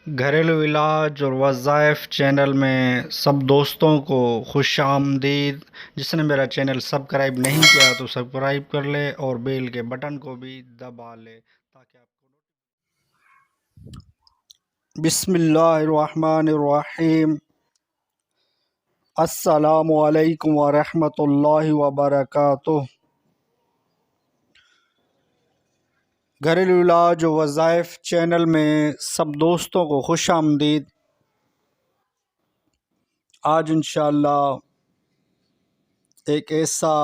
گھریلو علاج اور وظائف چینل میں سب دوستوں کو خوش آمدید۔ جس نے میرا چینل سبسکرائب نہیں کیا تو سبسکرائب کر لے اور بیل کے بٹن کو بھی دبا لے تاکہ آپ کو بسم اللہ الرحمن الرحیم۔ السلام علیکم ورحمۃ اللہ وبرکاتہ۔ گھریلو علاج و وظائف چینل میں سب دوستوں کو خوش آمدید۔ آج انشاءاللہ ایک ایسا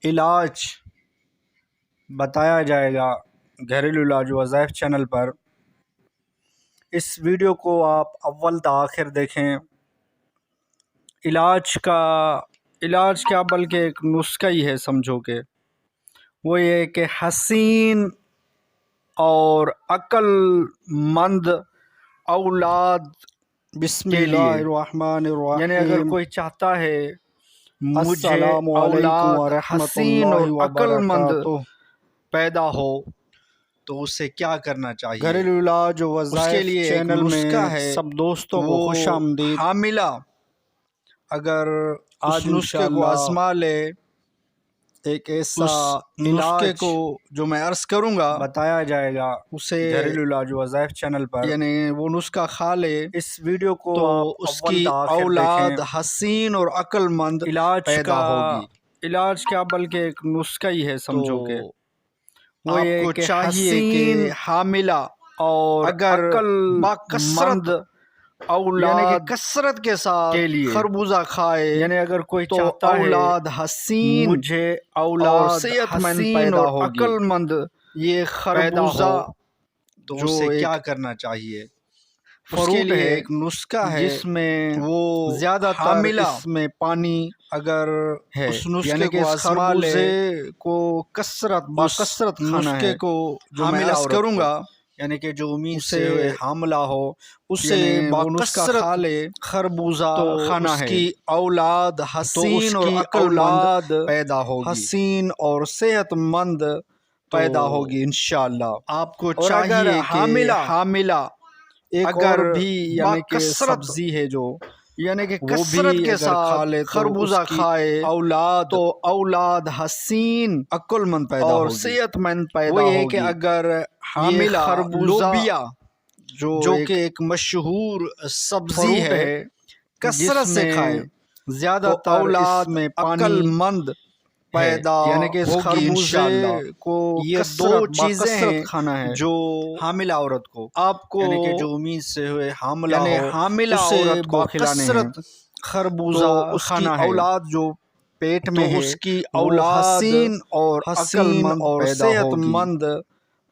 علاج بتایا جائے گا گھریلو علاج و وظائف چینل پر۔ اس ویڈیو کو آپ اول تا آخر دیکھیں۔ علاج کیا بلکہ ایک نسخہ ہی ہے سمجھو کہ وہ یہ کہ حسین اور عقل مند اولاد بسم اللہ الرحمن الرحیم، یعنی اگر کوئی چاہتا ہے مجھے اولاد حسین اور عقل مند پیدا ہو تو اسے کیا کرنا چاہیے؟ گھریلو علاج و وظائف چینل میں سب دوستوں کو خوش آمدید۔ حاملہ اگر آج نسخے کو آزما لے، ایک ایسا نسخے کو جو میں عرض کروں گا بتایا جائے گا اسے گھریلو علاج و وظائف چینل پر، یعنی وہ نسخہ کھا لے، اس ویڈیو کو تو اس کی اولاد حسین اور عقل مند پیدا ہوگی۔ علاج کیا بلکہ ایک نسخہ ہی ہے سمجھو کہ وہ آپ کو چاہیے کہ حاملہ اور اگر باکثرت اولاد، یعنی کہ کثرت کے ساتھ خربوزہ کھائے، یعنی اگر کوئی چاہتا ہے اولاد حسین مجھے اولاد صحت مند پیدا ہوگی، عقل مند یہ خربوزہ تو اسے کیا کرنا چاہیے؟ فروٹ ہے، ایک نسخہ ہے جس میں وہ زیادہ تر اس میں پانی اگر ہے، اس نسخے کو خربوزے کو باکثرت کھانا ہے کو جو میں عرض کروں گا، یعنی کہ جو امید سے حاملہ ہو اسے باکثرت کھا لے، خربوزہ کھانا ہے، اس کی اولاد حسین اور عقل مند پیدا ہوگی، حسین اور صحت مند پیدا ہوگی انشاءاللہ۔ آپ کو چاہیے کہ حاملہ اگر بھی یعنی کہ سبزی ہے جو، یعنی کہ کثرت کے ساتھ خربوزہ کھائے اولاد تو اولاد حسین عقل مند پیدا اور صحت مند پیدا ہوگی۔ وہ یہ کہ اگر حاملہ لوبیا جو کہ ایک مشہور سبزی ہے کثرت سے کھائے، زیادہ تر اولاد میں عقل مند پیدا یعنی کہ اس خربوزے کو یہ دو چیزیں ہیں کھانا ہے جو حاملہ عورت کو، آپ کو یعنی کہ جو امید سے ہوئے حاملہ یعنی حاملہ عورت کو کثرت خربوزہ کھانا ہے، اولاد جو پیٹ میں ہے اس کی اولاد حسین اور عقل مند اور صحت مند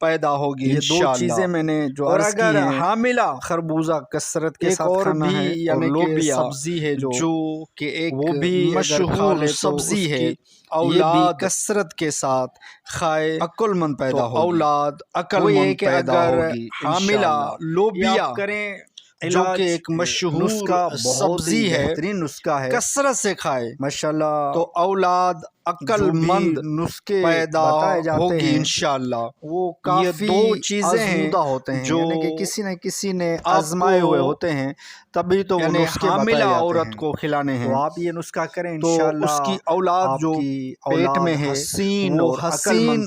پیدا ہوگی۔ یہ دو چیزیں میں نے جو عرض کی ہیں، اور اگر حاملہ خربوزہ کثرت کے ساتھ کھانا ہے، یعنی کہ سبزی ہے جو کہ ایک وہ بھی مشہور سبزی ہے، اولاد کثرت کے ساتھ کھائے عقل مند پیدا ہوگی، اولاد عقل مند پیدا ہوگی۔ حاملہ لوبیا کریں جو کہ ایک مشہور سبزی ہے، بہترین نسخہ ہے، کثرت سے کھائے ماشاءاللہ تو اولاد عقل مند نسخے پیدا ہوگی انشاءاللہ۔ وہ کافی دو چیزیں ہیں ہوتے ہیں جو یعنی کہ کسی نہ کسی نے آزمائے ہوئے ہوتے ہیں تبھی تو وہ نسخے حاملہ عورت کو کھلانے ہیں، تو آپ یہ نسخہ کریں انشاءاللہ، اس کی اولاد جو پیٹ میں ہے حسین اور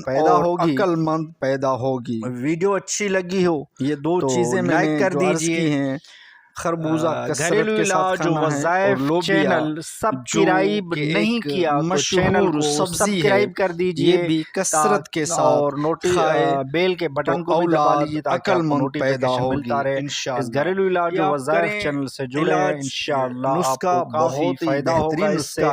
پیدا ہوگی، عقل مند پیدا ہوگی۔ ویڈیو اچھی لگی ہو یہ دو چیزیں میں لائک کر دیجئے ہیں، خربوزہ گھریلو علاج و وظائف چینل سبسکرائب نہیں کیا تو چینل کو سبسکرائب کر دیجئے، یہ بھی کثرت کے ساتھ اور بیل کے بٹن کو بھی دبا لیجئے تاکہ آپ کو نوٹیفیکیشن ملتا رہے۔ اس گھریلو علاج و وظائف چینل سے جڑے ہیں انشاءاللہ، آپ کو کافی فائدہ ہوگا، اس سے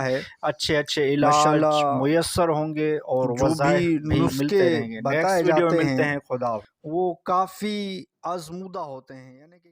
اچھے علاج میسر ہوں گے اور وظائف بھی ملتے رہیں گے۔ نیکسٹ ویڈیو میں ملتے ہیں، خدا حافظ۔ وہ کافی آزمودہ ہوتے ہیں یعنی کہ